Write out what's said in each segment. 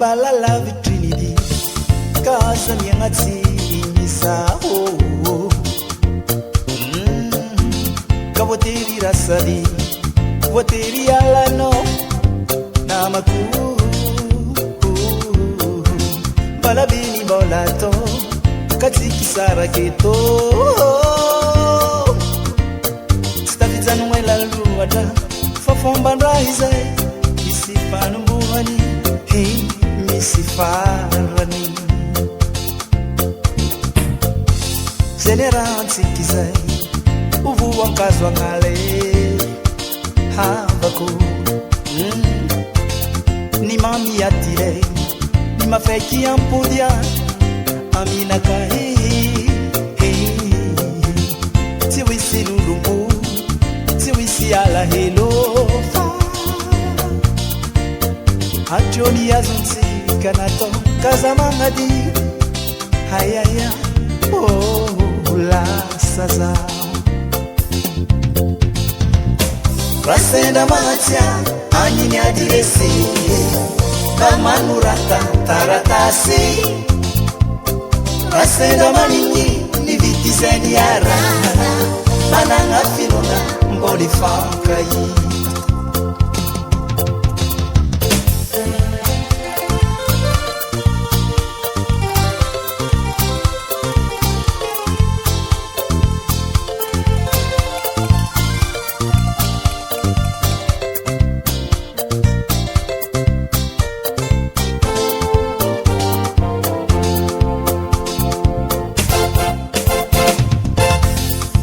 balala vitrinity kaza miangati misao kaboteri rasadi boteri alano namaku balabini bolato katiki saraketo stafizanu wela luada fafomba raiza misifanu muhani hey misifarani generanti kizai uvu wankazwa ngale havako ni mami atire ni mafeki ampudia amina kai tiwisi lulumbu tiwisi ala hello Ajoni azunti kanato kazamangadi hayaya oh la saza Rasenda matia anyini adiresi kamanurata taratasi Rasenda manini ni vitizeni yara mananga finona mboli fankai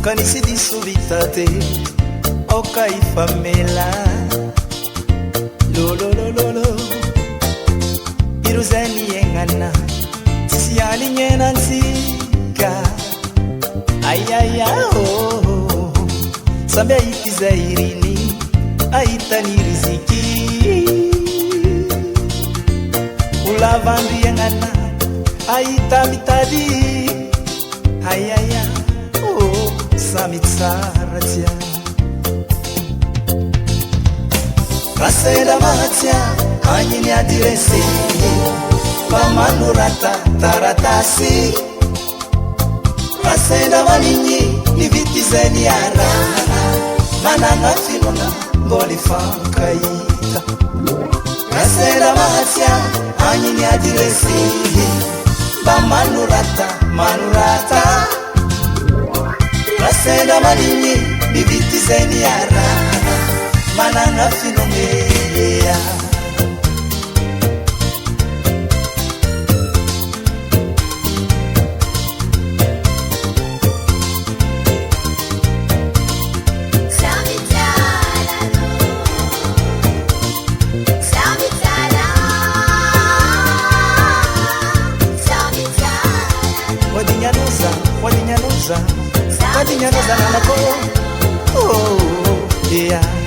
Kanisi di subitate oka ifamela lo lo lo lo lo iruzeni engana siani nyenanzika ayaya oh sambe ikizairini aitani riziki ulavandi engana aita mitadi ayaya Samitsaratia Rasenda matia anyini adiresi pamanurata taratasi Rasenda maninyi ni vitizeni yara mananga finona ngoli fankaita Rasenda matia anyini adiresi pamanurata manurata Rasenda manini bibiti zeni yara mananga finomea Wadinyanuza Wadinyanuza nanako oh yeah